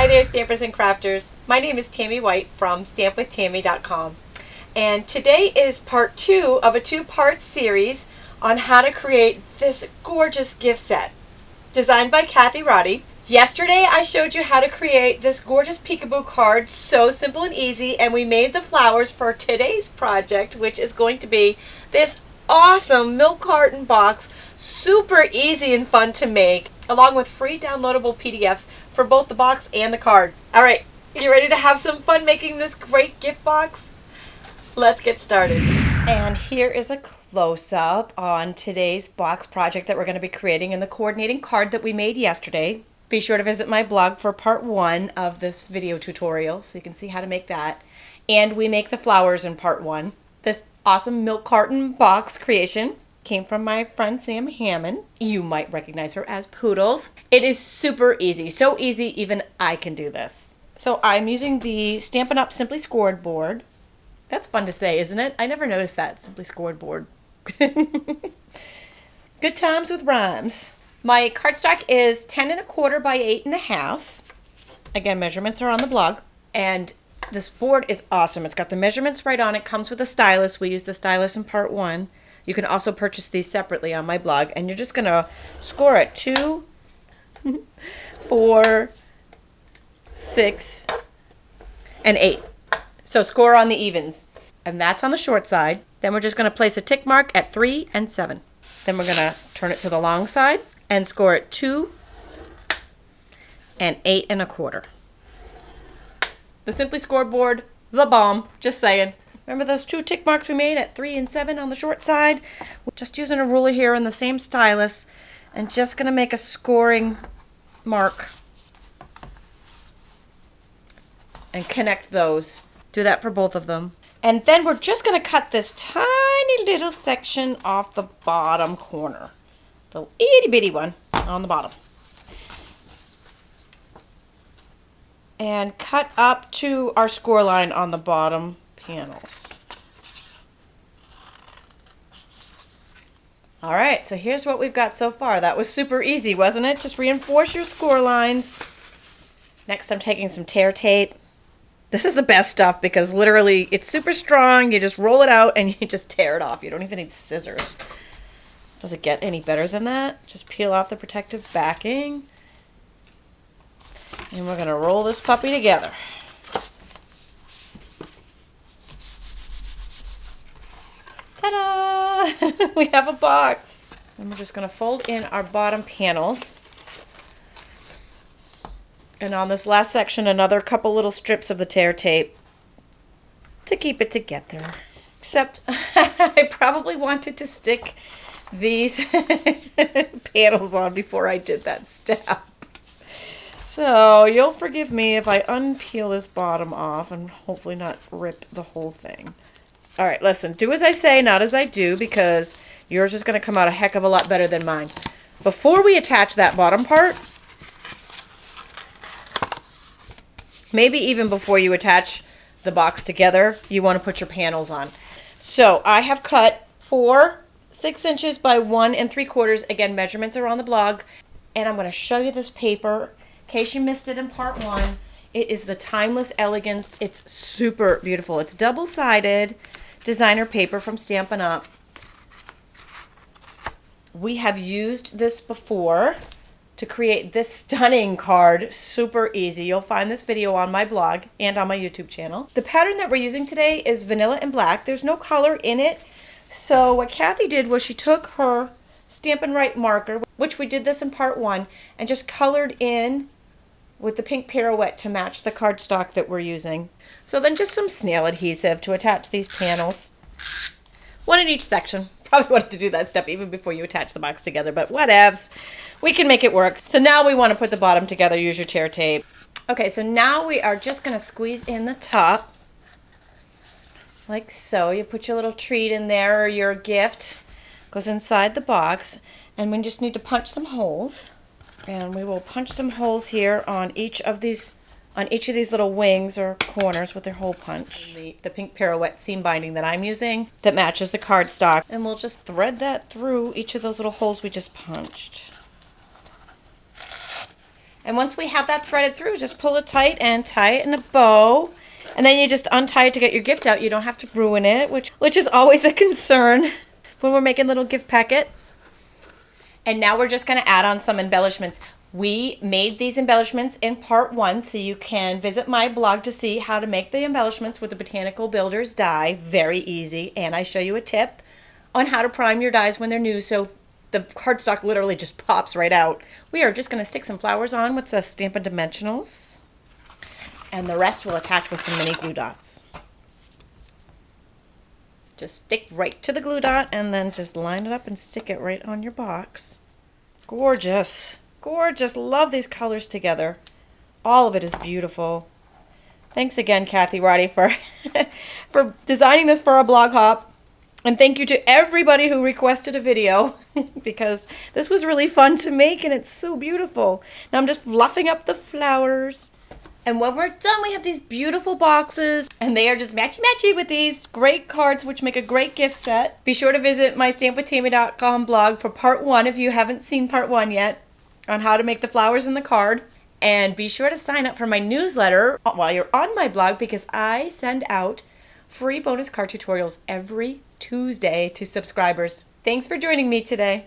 there, stampers and crafters. My name is Tami White from stampwithtami.com. And today is part 2 of a 2-part series on how to create this gorgeous gift set designed by Kathy Roddy. Yesterday I showed you how to create this gorgeous peekaboo card, so simple and easy, and we made the flowers for today's project, which is going to be this awesome milk carton box, super easy and fun to make, along with free downloadable PDFs for both the box and the card. Alright, you ready to have some fun making this great gift box? Let's get started. And here is a close-up on today's box project that we're going to be creating in the coordinating card that we made yesterday. Be sure to visit my blog for part 1 of this video tutorial so you can see how to make that. And we make the flowers in part 1. This awesome milk carton box creation came from my friend Sam Hammond. You might recognize her as Poodles. It is super easy, so easy even I can do this. So I'm using the Stampin' Up Simply Scored board. That's fun to say, isn't it? I never noticed that, Simply Scored board. Good times with rhymes. My cardstock is 10 1/4 by 8 1/2. Again, measurements are on the blog. And this board is awesome. It's got the measurements right on it. Comes with a stylus. We used the stylus in part 1. You can also purchase these separately on my blog. And you're just going to score it 2, 4, 6, and 8. So score on the evens. And that's on the short side. Then we're just going to place a tick mark at 3 and 7. Then we're going to turn it to the long side and score it 2 and 8 1/4. The Simply Scored board, the bomb, just saying. Remember those 2 tick marks we made at 3 and 7 on the short side? We're just using a ruler here and the same stylus and just going to make a scoring mark and connect those. Do that for both of them. And then we're just going to cut this tiny little section off the bottom corner. The itty bitty one on the bottom. And cut up to our score line on the bottom panels. Alright, so here's what we've got so far. That was super easy, wasn't it? Just reinforce your score lines. Next I'm taking some tear tape. This is the best stuff because literally it's super strong. You just roll it out and you just tear it off. You don't even need scissors. Does it get any better than that? Just peel off the protective backing. And we're going to roll this puppy together. Ta-da! We have a box. And we're just going to fold in our bottom panels. And on this last section, another couple little strips of the tear tape to keep it together. Except I probably wanted to stick these panels on before I did that step. So you'll forgive me if I unpeel this bottom off and hopefully not rip the whole thing. All right, listen, do as I say, not as I do, because yours is going to come out a heck of a lot better than mine. Before we attach that bottom part, maybe even before you attach the box together, you want to put your panels on. So I have cut 4 6 inches by 1 3/4. Again, measurements are on the blog. And I'm going to show you this paper in case you missed it in part 1. It is the Timeless Elegance. It's super beautiful. It's double-sided designer paper from Stampin' Up. We have used this before to create this stunning card. Super easy. You'll find this video on my blog and on my YouTube channel. The pattern that we're using today is vanilla and black. There's no color in it. So what Kathy did was she took her Stampin' Right marker, which we did this in part 1, and just colored in with the pink pirouette to match the cardstock that we're using. So then just some snail adhesive to attach these panels. 1 in each section. Probably wanted to do that step even before you attach the box together, but whatevs. We can make it work. So now we want to put the bottom together. Use your tear tape. Okay, so now we are just going to squeeze in the top. Like so. You put your little treat in there or your gift. Goes inside the box. And we just need to punch some holes. And we will punch some holes here on each of these little wings or corners with their hole punch. The pink pirouette seam binding that I'm using that matches the cardstock. And we'll just thread that through each of those little holes we just punched. And once we have that threaded through, just pull it tight and tie it in a bow. And then you just untie it to get your gift out. You don't have to ruin it, which is always a concern when we're making little gift packets. And now we're just going to add on some embellishments. We made these embellishments in part 1, so you can visit my blog to see how to make the embellishments with the Botanical Builder's die. Very easy. And I show you a tip on how to prime your dies when they're new, so the cardstock literally just pops right out. We are just going to stick some flowers on with the Stampin' Dimensionals, and the rest will attach with some mini glue dots. Just stick right to the glue dot and then just line it up and stick it right on your box. Gorgeous. Gorgeous. Love these colors together. All of it is beautiful. Thanks again, Kathy Roddy, for designing this for our blog hop. And thank you to everybody who requested a video because this was really fun to make and it's so beautiful. Now I'm just fluffing up the flowers. And when we're done, we have these beautiful boxes and they are just matchy-matchy with these great cards which make a great gift set. Be sure to visit my stampwithtami.com blog for part 1 if you haven't seen part 1 yet on how to make the flowers in the card. And be sure to sign up for my newsletter while you're on my blog because I send out free bonus card tutorials every Tuesday to subscribers. Thanks for joining me today.